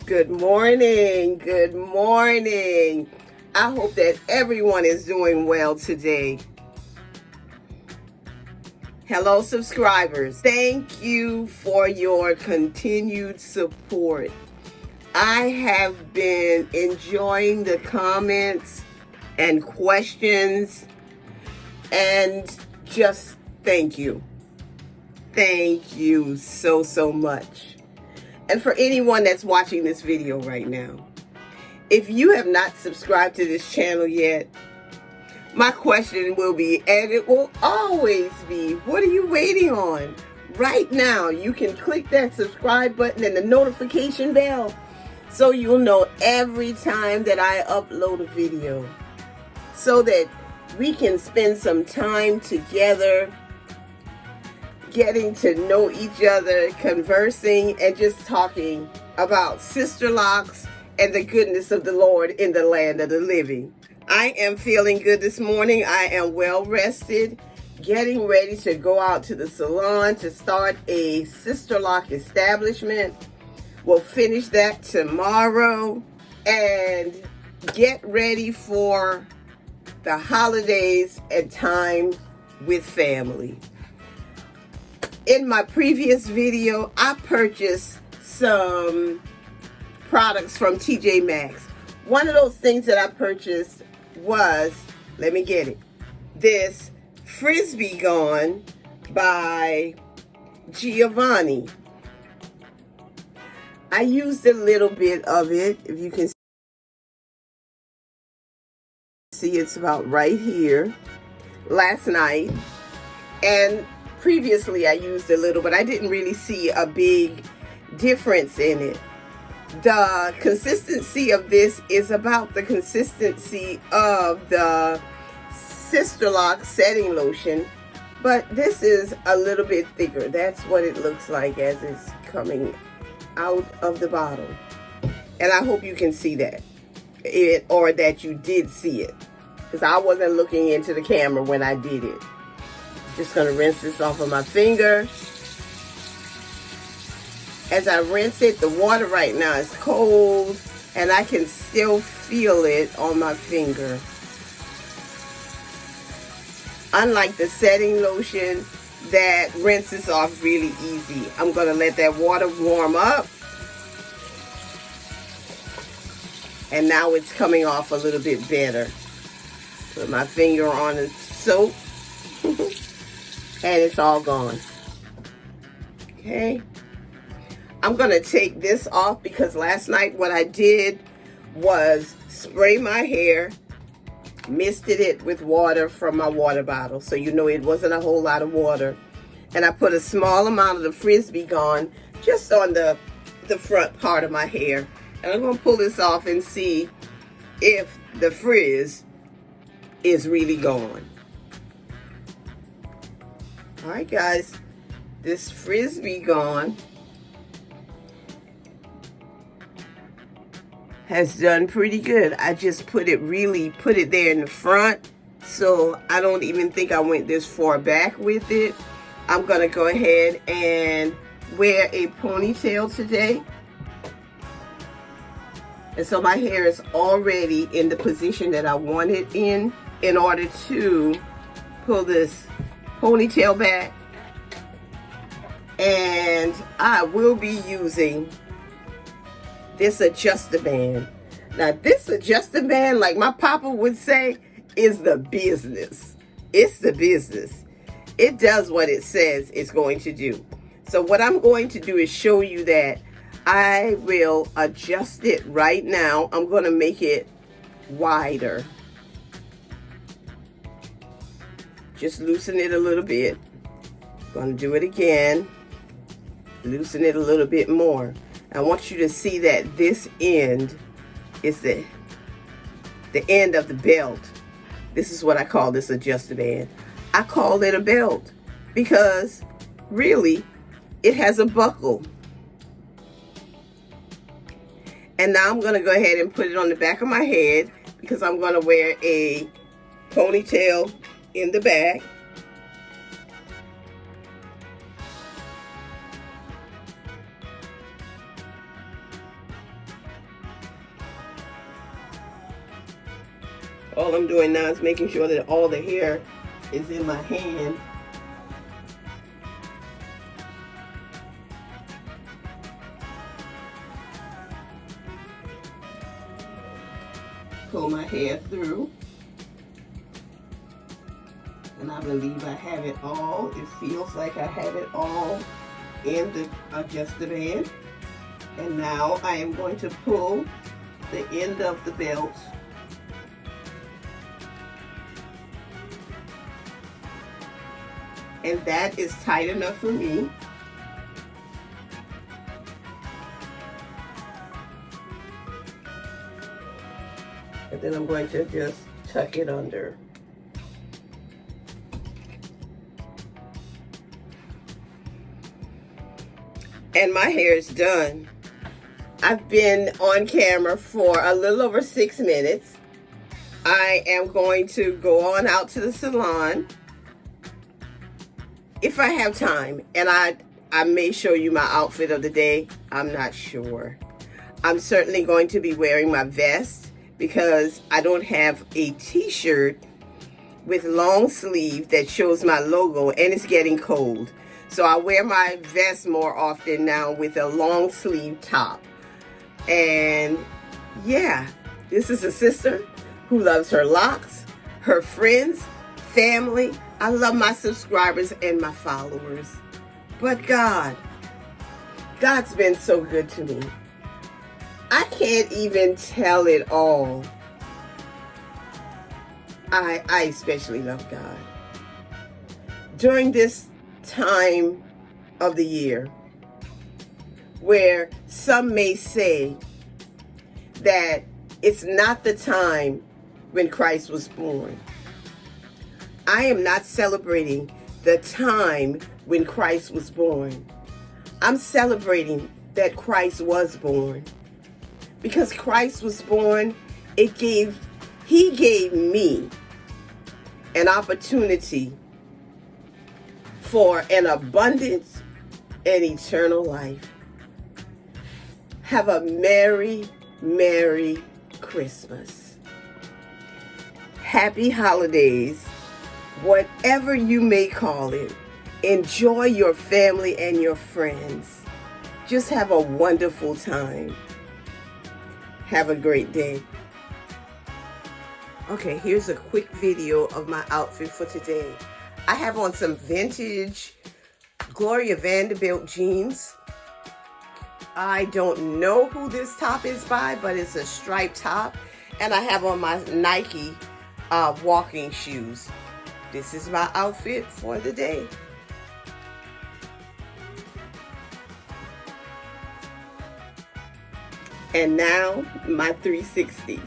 Good morning. Good morning. I hope that everyone is doing well today. Hello, subscribers. Thank you for your continued support. I have been enjoying the comments and questions, and just thank you. Thank you so much. And for anyone that's watching this video right now, if you have not subscribed to this channel yet, my question will be, and it will always be, what are you waiting on? Right now, you can click that subscribe button and the notification bell so you'll know every time that I upload a video, so that we can spend some time together, getting to know each other, conversing, and just talking about Sisterlocks and the goodness of the Lord in the land of the living. I am feeling good this morning. I am well rested, getting ready to go out to the salon to start a Sisterlock establishment. We'll finish that tomorrow and get ready for the holidays and time with family. In my previous video, I purchased some products from TJ Maxx. One of those things that I purchased was, let me get it, this Frizz Be Gone by Giovanni. I used a little bit of it. If you can see, it's about right here, last night. And previously I used a little, but I didn't really see a big difference in it. The consistency of this is about the consistency of the Sisterlock setting lotion, but this is a little bit thicker. That's what it looks like as it's coming out of the bottle. And I hope you can see that, or that you did see it, because I wasn't looking into the camera when I did it. Just going to rinse this off of my finger. As I rinse it, the water right now is cold, and I can still feel it on my finger. Unlike the setting lotion that rinses off really easy, I'm going to let that water warm up. And now it's coming off a little bit better. Put my finger on the soap. And it's all gone. Okay. I'm going to take this off because last night what I did was spray my hair, misted it with water from my water bottle. So you know it wasn't a whole lot of water. And I put a small amount of the Frizz Be Gone just on the front part of my hair. And I'm going to pull this off and see if the frizz is really gone. Alright guys, this Frizz Be Gone has done pretty good. I just put it there in the front, so I don't even think I went this far back with it. I'm going to go ahead and wear a ponytail today. And so my hair is already in the position that I want it in order to pull this ponytail back. And I will be using this Adjustaband. Now this Adjustaband, like my papa would say, is the business. It's the business. It does what it says it's going to do. So what I'm going to do is show you that I will adjust it right now. I'm going to make it wider. Just loosen it a little bit. Going to do it again. Loosen it a little bit more. I want you to see that this end is the end of the belt. This is what I call this Adjustaband. I call it a belt because really it has a buckle. And now I'm going to go ahead and put it on the back of my head because I'm going to wear a ponytail in the back. all I'm doing now is making sure that all the hair is in my hand. Pull my hair through. And I believe I have it all. It feels like I have it all in the Adjustaband. And now I am going to pull the end of the belt and that is tight enough for me. And then I'm going to just tuck it under. And my hair is done. I've been on camera for a little over 6 minutes. I am going to go on out to the salon if I have time, and I may show you my outfit of the day. I'm not sure. I'm certainly going to be wearing my vest because I don't have a t-shirt with long sleeve that shows my logo, and it's getting cold. So I wear my vest more often now with a long sleeve top. And yeah, this is a sister who loves her locks, her friends, family. I love my subscribers and my followers. But God's been so good to me. I can't even tell it all. I especially love God. During this time of the year where some may say that it's not the time when Christ was born, I am not celebrating the time when Christ was born. I'm celebrating that Christ was born. Because Christ was born, He gave me an opportunity for an abundant and eternal life. Have a Merry, Merry Christmas. Happy holidays, whatever you may call it. Enjoy your family and your friends. Just have a wonderful time. Have a great day. Okay, here's a quick video of my outfit for today. I have on some vintage Gloria Vanderbilt jeans. I don't know who this top is by, but it's a striped top. And I have on my Nike walking shoes. This is my outfit for the day. And now, my 360.